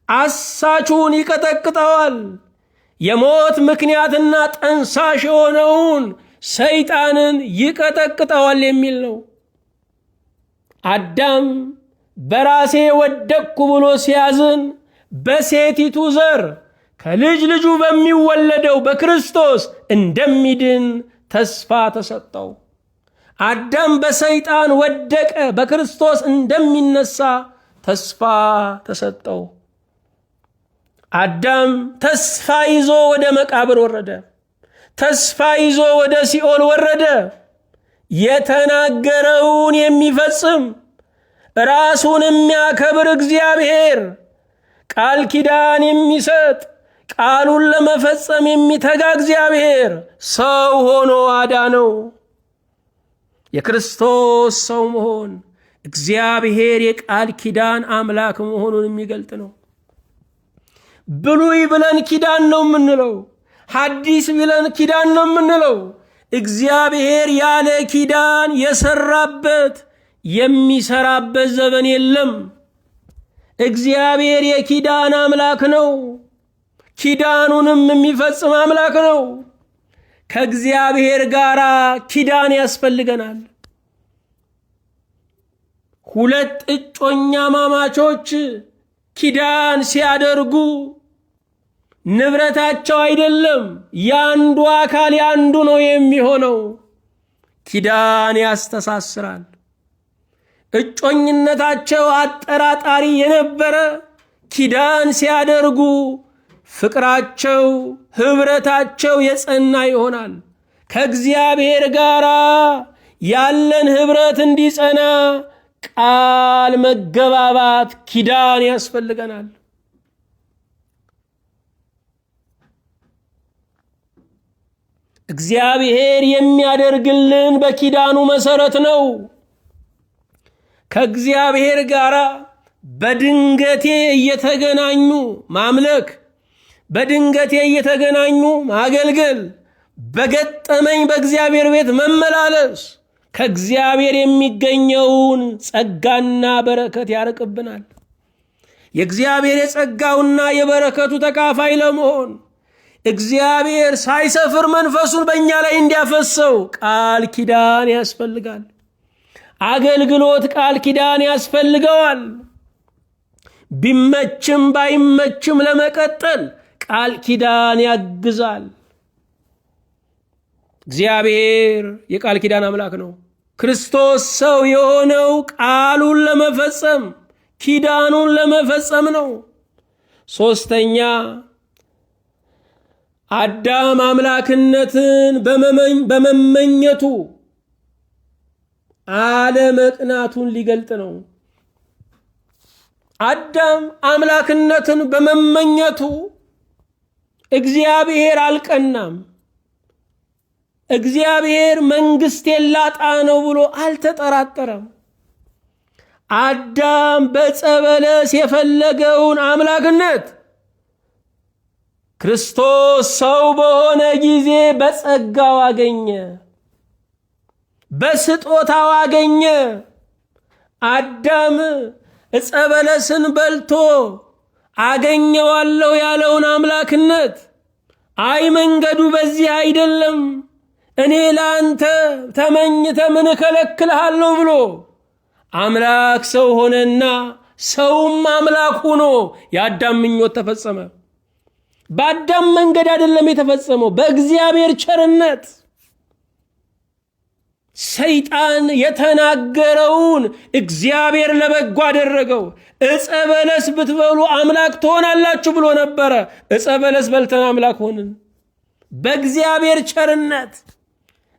አሳቹን ይቀጠቅጠዋል፣ የሞት ምክንያትና ጠንሳሽ የሆነውን ሰይጣንን ይቀጠቅጠዋል የሚል ነው። አዳም በራሴ ወደቅኩ ብሎ ሲያዝን በሴቲቱ ዘር ከልጅ ልጁ በሚወለደው በክርስቶስ እንደሚድን ተስፋ ተሰጠው። አዳም በሰይጣን ወደቀ፣ በክርስቶስ እንደሚነሳ ተስፋ ተሰጠው። አዳም ተስፋ ይዞ ወደ መቃብር ወረደ። ተስፋ ይዞ ወደ ሲኦል ወረደ። የተናገረውን የሚፈጽም ራሱን የሚያከብር እግዚአብሔር፣ ቃል ኪዳን የሚሰጥ ቃሉን ለመፈጸም የሚተጋ እግዚአብሔር ሰው ሆኖ አዳነው። የክርስቶስ ሰው መሆን እግዚአብሔር የቃል ኪዳን አምላክ መሆኑን የሚገልጥ ነው። ብሉይ ብለን ኪዳን ነው የምንለው፣ ሐዲስ ብለን ኪዳን ነው የምንለው። እግዚአብሔር ያለ ኪዳን የሰራበት የሚሰራበት ዘመን የለም። እግዚአብሔር የኪዳን አምላክ ነው። ኪዳኑንም የሚፈጽም አምላክ ነው። ከእግዚአብሔር ጋር ኪዳን ያስፈልገናል። ሁለት እጮኛ ማማቾች ኪዳን ሲያደርጉ ንብረታቸው አይደለም ያንዱ አካል ያንዱ ነው የሚሆነው። ኪዳን ያስተሳስራል። እጮኝነታቸው አጠራጣሪ የነበረ ኪዳን ሲያደርጉ ፍቅራቸው፣ ህብረታቸው የጸና ይሆናል። ከእግዚአብሔር ጋር ያለን ህብረት እንዲጸና ቃል መገባባት ኪዳን ያስፈልገናል። እግዚአብሔር የሚያደርግልን በኪዳኑ መሰረት ነው። ከእግዚአብሔር ጋር በድንገቴ እየተገናኙ ማምለክ፣ በድንገቴ እየተገናኙ ማገልገል፣ በገጠመኝ በእግዚአብሔር ቤት መመላለስ ከእግዚአብሔር የሚገኘውን ጸጋና በረከት ያርቅብናል። የእግዚአብሔር የጸጋውና የበረከቱ ተካፋይ ለመሆን እግዚአብሔር ሳይሰፍር መንፈሱን በእኛ ላይ እንዲያፈሰው ቃል ኪዳን ያስፈልጋል። አገልግሎት ቃል ኪዳን ያስፈልገዋል። ቢመችም ባይመችም ለመቀጠል ቃል ኪዳን ያግዛል። እግዚአብሔር የቃል ኪዳን አምላክ ነው። ክርስቶስ ሰው የሆነው ቃሉን ለመፈጸም ኪዳኑን ለመፈጸም ነው። ሶስተኛ አዳም አምላክነትን በመመኘቱ አለመቅናቱን ሊገልጥ ነው። አዳም አምላክነትን በመመኘቱ እግዚአብሔር አልቀናም። እግዚአብሔር መንግሥቴን ላጣ ነው ብሎ አልተጠራጠረም። አዳም በዕፀ በለስ የፈለገውን አምላክነት ክርስቶስ ሰው በሆነ ጊዜ በጸጋው አገኘ፣ በስጦታው አገኘ። አዳም ዕፀ በለስን በልቶ አገኘዋለሁ ያለውን አምላክነት አይ መንገዱ በዚህ አይደለም፣ እኔ ለአንተ ተመኝተ ምን እከለክልሃለሁ ብሎ አምላክ ሰው ሆነና ሰውም አምላክ ሆኖ የአዳም ምኞት ተፈጸመ። በአዳም መንገድ አይደለም የተፈጸመው፣ በእግዚአብሔር ቸርነት። ሰይጣን የተናገረውን እግዚአብሔር ለበጎ አደረገው። ዕፀ በለስ ብትበሉ አምላክ ትሆናላችሁ ብሎ ነበረ። ዕፀ በለስ በልተን አምላክ ሆንን። በእግዚአብሔር ቸርነት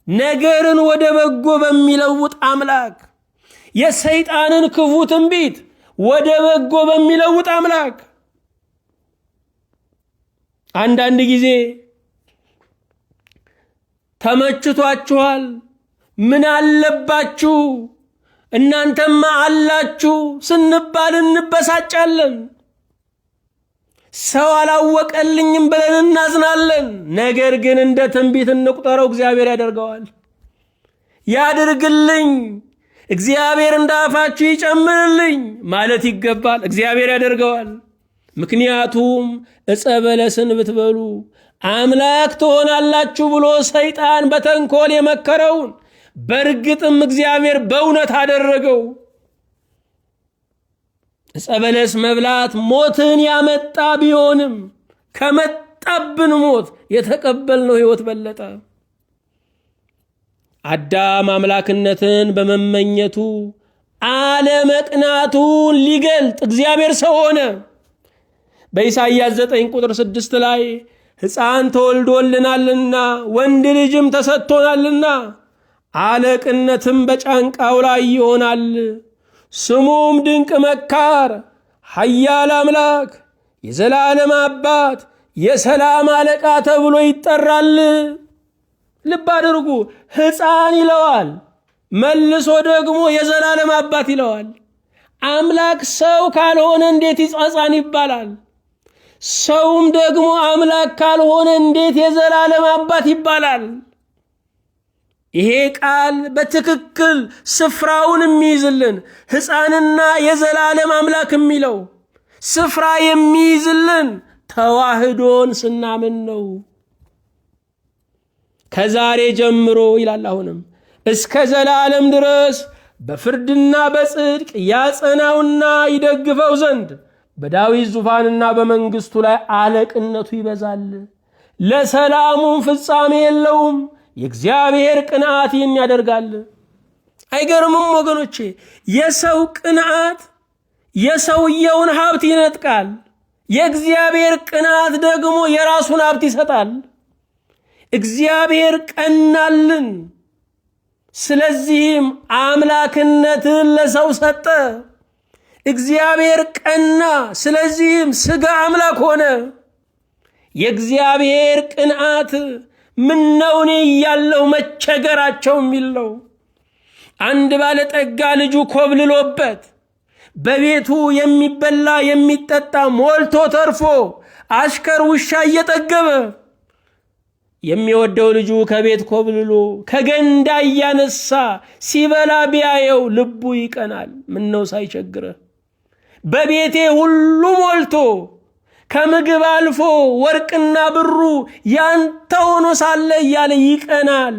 ነገርን ወደ በጎ በሚለውጥ አምላክ፣ የሰይጣንን ክፉ ትንቢት ወደ በጎ በሚለውጥ አምላክ። አንዳንድ ጊዜ ተመችቷችኋል፣ ምን አለባችሁ እናንተማ አላችሁ ስንባል እንበሳጫለን። ሰው አላወቀልኝም ብለን እናዝናለን። ነገር ግን እንደ ትንቢት እንቁጠረው፣ እግዚአብሔር ያደርገዋል። ያድርግልኝ፣ እግዚአብሔር እንዳፋችሁ ይጨምርልኝ ማለት ይገባል። እግዚአብሔር ያደርገዋል። ምክንያቱም ዕፀ በለስን ብትበሉ አምላክ ትሆናላችሁ ብሎ ሰይጣን በተንኮል የመከረውን በእርግጥም እግዚአብሔር በእውነት አደረገው። ዕፀ በለስ መብላት ሞትን ያመጣ ቢሆንም ከመጣብን ሞት የተቀበልነው ሕይወት በለጠ። አዳም አምላክነትን በመመኘቱ አለመቅናቱን ሊገልጥ እግዚአብሔር ሰው ሆነ። በኢሳይያስ 9 ቁጥር 6 ላይ ሕፃን ተወልዶልናልና ወንድ ልጅም ተሰጥቶናልና አለቅነትም በጫንቃው ላይ ይሆናል፣ ስሙም ድንቅ መካር፣ ኃያል አምላክ፣ የዘላለም አባት፣ የሰላም አለቃ ተብሎ ይጠራል። ልብ አድርጉ፣ ሕፃን ይለዋል፣ መልሶ ደግሞ የዘላለም አባት ይለዋል። አምላክ ሰው ካልሆነ እንዴት ሕፃን ይባላል? ሰውም ደግሞ አምላክ ካልሆነ እንዴት የዘላለም አባት ይባላል? ይሄ ቃል በትክክል ስፍራውን የሚይዝልን ሕፃንና የዘላለም አምላክ የሚለው ስፍራ የሚይዝልን ተዋህዶን ስናምን ነው። ከዛሬ ጀምሮ ይላል አሁንም እስከ ዘላለም ድረስ በፍርድና በጽድቅ ያጸናውና ይደግፈው ዘንድ በዳዊት ዙፋንና በመንግስቱ ላይ አለቅነቱ ይበዛል፣ ለሰላሙም ፍጻሜ የለውም። የእግዚአብሔር ቅንዓት ይህን ያደርጋል። አይገርምም ወገኖቼ? የሰው ቅንዓት የሰውየውን ሀብት ይነጥቃል። የእግዚአብሔር ቅንዓት ደግሞ የራሱን ሀብት ይሰጣል። እግዚአብሔር ቀናልን፣ ስለዚህም አምላክነትን ለሰው ሰጠ። እግዚአብሔር ቀና፣ ስለዚህም ሥጋ አምላክ ሆነ። የእግዚአብሔር ቅንዓት ምነው እኔ እያለሁ መቸገራቸው የሚል ነው። አንድ ባለጠጋ ልጁ ኮብልሎበት በቤቱ የሚበላ የሚጠጣ ሞልቶ ተርፎ አሽከር ውሻ እየጠገበ የሚወደው ልጁ ከቤት ኮብልሎ ከገንዳ እያነሳ ሲበላ ቢያየው ልቡ ይቀናል። ምነው ሳይቸግረ በቤቴ ሁሉ ሞልቶ ከምግብ አልፎ ወርቅና ብሩ ያንተ ሆኖ ሳለ እያለ ይቀናል።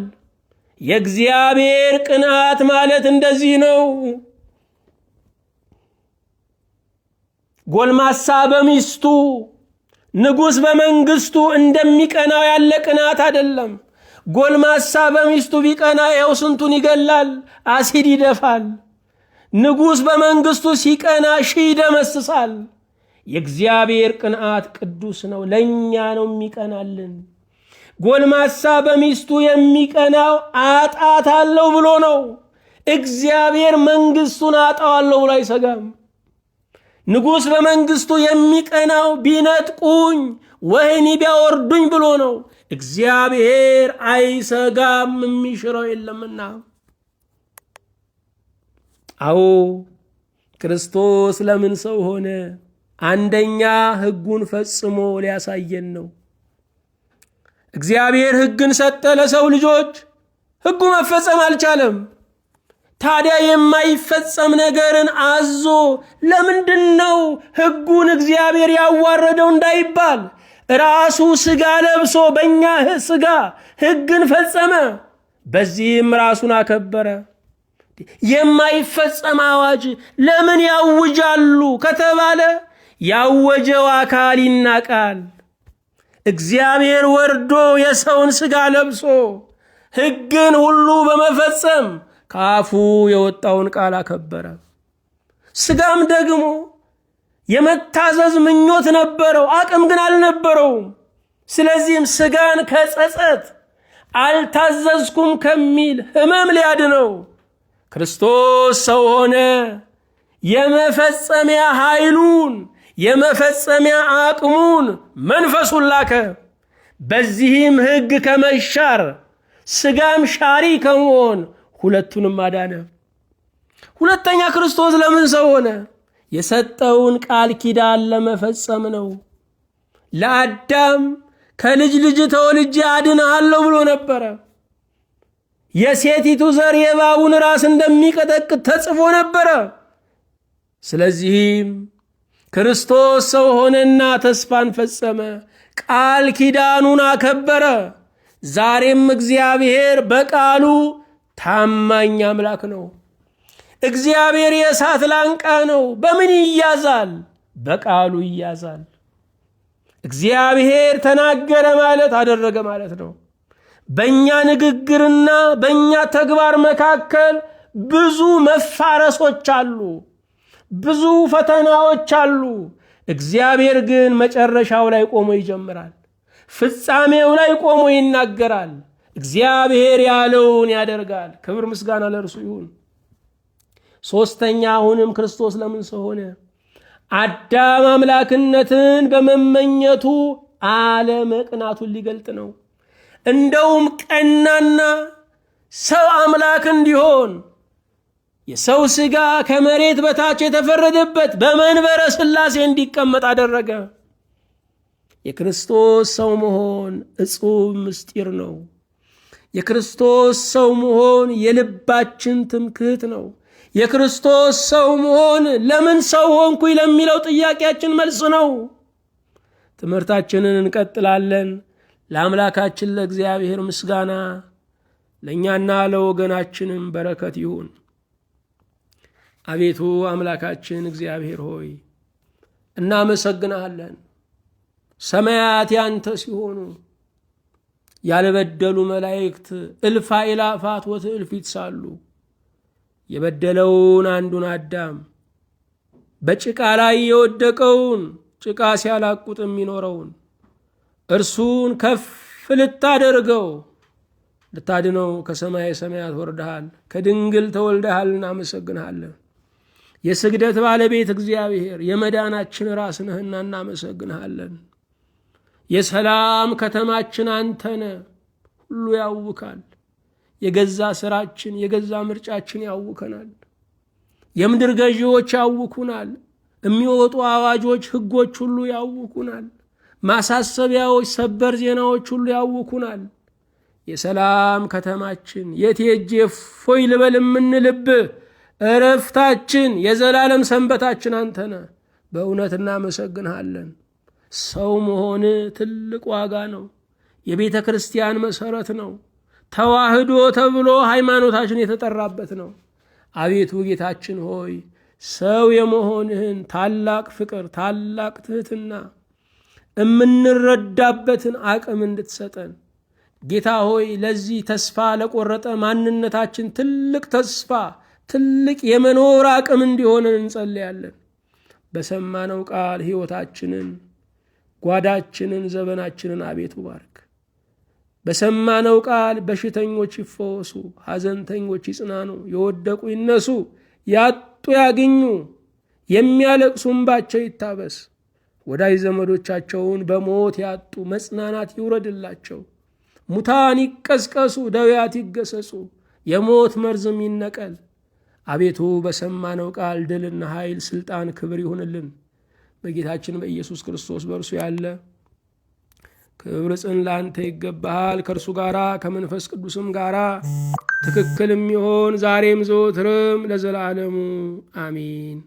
የእግዚአብሔር ቅንዓት ማለት እንደዚህ ነው። ጎልማሳ በሚስቱ ንጉሥ በመንግስቱ እንደሚቀናው ያለ ቅናት አይደለም። ጎልማሳ በሚስቱ ቢቀና ይኸው ስንቱን ይገላል፣ አሲድ ይደፋል። ንጉሥ በመንግስቱ ሲቀና ሺህ ይደመስሳል። የእግዚአብሔር ቅንዓት ቅዱስ ነው፣ ለእኛ ነው የሚቀናልን። ጎልማሳ በሚስቱ የሚቀናው አጣታለሁ ብሎ ነው። እግዚአብሔር መንግስቱን አጣዋለሁ ብሎ አይሰጋም። ንጉሥ በመንግስቱ የሚቀናው ቢነጥቁኝ ወህኒ ቢያወርዱኝ ብሎ ነው። እግዚአብሔር አይሰጋም፣ የሚሽረው የለምና። አዎ ክርስቶስ ለምን ሰው ሆነ? አንደኛ ሕጉን ፈጽሞ ሊያሳየን ነው። እግዚአብሔር ሕግን ሰጠ ለሰው ልጆች፣ ሕጉ መፈጸም አልቻለም። ታዲያ የማይፈጸም ነገርን አዞ ለምንድን ነው ሕጉን እግዚአብሔር ያዋረደው እንዳይባል ራሱ ሥጋ ለብሶ በእኛ ሥጋ ሕግን ፈጸመ። በዚህም ራሱን አከበረ። የማይፈጸም አዋጅ ለምን ያውጃሉ ከተባለ ያወጀው አካል ይናቃል። እግዚአብሔር ወርዶ የሰውን ሥጋ ለብሶ ሕግን ሁሉ በመፈጸም ከአፉ የወጣውን ቃል አከበረ። ሥጋም ደግሞ የመታዘዝ ምኞት ነበረው፣ አቅም ግን አልነበረውም። ስለዚህም ሥጋን ከጸጸት አልታዘዝኩም ከሚል ሕመም ሊያድነው ክርስቶስ ሰው ሆነ። የመፈጸሚያ ኃይሉን የመፈጸሚያ አቅሙን መንፈሱን ላከ። በዚህም ሕግ ከመሻር ሥጋም ሻሪ ከመሆን ሁለቱንም አዳነ። ሁለተኛ ክርስቶስ ለምን ሰው ሆነ? የሰጠውን ቃል ኪዳን ለመፈጸም ነው። ለአዳም ከልጅ ልጅ ተወልጄ አድንሃለሁ ብሎ ነበረ። የሴቲቱ ዘር የእባቡን ራስ እንደሚቀጠቅጥ ተጽፎ ነበረ። ስለዚህም ክርስቶስ ሰው ሆነና ተስፋን ፈጸመ፣ ቃል ኪዳኑን አከበረ። ዛሬም እግዚአብሔር በቃሉ ታማኝ አምላክ ነው። እግዚአብሔር የእሳት ላንቃ ነው። በምን ይያዛል? በቃሉ ይያዛል። እግዚአብሔር ተናገረ ማለት አደረገ ማለት ነው። በእኛ ንግግርና በእኛ ተግባር መካከል ብዙ መፋረሶች አሉ፣ ብዙ ፈተናዎች አሉ። እግዚአብሔር ግን መጨረሻው ላይ ቆሞ ይጀምራል፣ ፍጻሜው ላይ ቆሞ ይናገራል። እግዚአብሔር ያለውን ያደርጋል። ክብር ምስጋና ለእርሱ ይሁን። ሦስተኛ፣ አሁንም ክርስቶስ ለምን ሰው ሆነ? አዳም አምላክነትን በመመኘቱ አለመቅናቱን ሊገልጥ ነው። እንደውም ቀናና ሰው አምላክ እንዲሆን የሰው ሥጋ ከመሬት በታች የተፈረደበት በመንበረ ሥላሴ እንዲቀመጥ አደረገ። የክርስቶስ ሰው መሆን እጹብ ምስጢር ነው። የክርስቶስ ሰው መሆን የልባችን ትምክህት ነው። የክርስቶስ ሰው መሆን ለምን ሰው ሆንኩኝ ለሚለው ጥያቄያችን መልስ ነው። ትምህርታችንን እንቀጥላለን። ለአምላካችን ለእግዚአብሔር ምስጋና ለእኛና ለወገናችንም በረከት ይሁን። አቤቱ አምላካችን እግዚአብሔር ሆይ እናመሰግንሃለን። ሰማያት ያንተ ሲሆኑ ያልበደሉ መላእክት እልፍ አእላፋት ወትእልፊት ሳሉ የበደለውን አንዱን አዳም በጭቃ ላይ የወደቀውን ጭቃ ሲያላቁጥ የሚኖረውን እርሱን ከፍ ልታደርገው ልታድነው ከሰማይ ሰማያት ወርደሃል፣ ከድንግል ተወልደሃል። እናመሰግንሃለን። የስግደት ባለቤት እግዚአብሔር የመዳናችን ራስ ነህና እናመሰግንሃለን። የሰላም ከተማችን አንተነ። ሁሉ ያውካል። የገዛ ስራችን የገዛ ምርጫችን ያውከናል። የምድር ገዢዎች ያውኩናል። የሚወጡ አዋጆች፣ ሕጎች ሁሉ ያውኩናል። ማሳሰቢያዎች፣ ሰበር ዜናዎች ሁሉ ያውኩናል። የሰላም ከተማችን የት ሄጄ እፎይ ልበል የምንልብህ እረፍታችን የዘላለም ሰንበታችን አንተነ። በእውነት እናመሰግንሃለን። ሰው መሆን ትልቅ ዋጋ ነው። የቤተ ክርስቲያን መሰረት ነው። ተዋህዶ ተብሎ ሃይማኖታችን የተጠራበት ነው። አቤቱ ጌታችን ሆይ ሰው የመሆንህን ታላቅ ፍቅር፣ ታላቅ ትህትና እምንረዳበትን አቅም እንድትሰጠን ጌታ ሆይ ለዚህ ተስፋ ለቆረጠ ማንነታችን ትልቅ ተስፋ፣ ትልቅ የመኖር አቅም እንዲሆንን እንጸልያለን። በሰማነው ቃል ሕይወታችንን፣ ጓዳችንን፣ ዘመናችንን አቤቱ ባርክ። በሰማነው ቃል በሽተኞች ይፈወሱ፣ ሐዘንተኞች ይጽናኑ፣ የወደቁ ይነሱ፣ ያጡ ያግኙ፣ የሚያለቅሱ እንባቸው ይታበስ። ወዳጅ ዘመዶቻቸውን በሞት ያጡ መጽናናት ይውረድላቸው። ሙታን ይቀስቀሱ፣ ደዌያት ይገሰጹ፣ የሞት መርዝም ይነቀል። አቤቱ በሰማነው ቃል ድልና ኃይል፣ ስልጣን፣ ክብር ይሁንልን። በጌታችን በኢየሱስ ክርስቶስ በእርሱ ያለ ክብር ጽን ላንተ ይገባሃል። ከእርሱ ጋራ ከመንፈስ ቅዱስም ጋራ ትክክል የሚሆን ዛሬም ዘወትርም ለዘላለሙ አሚን።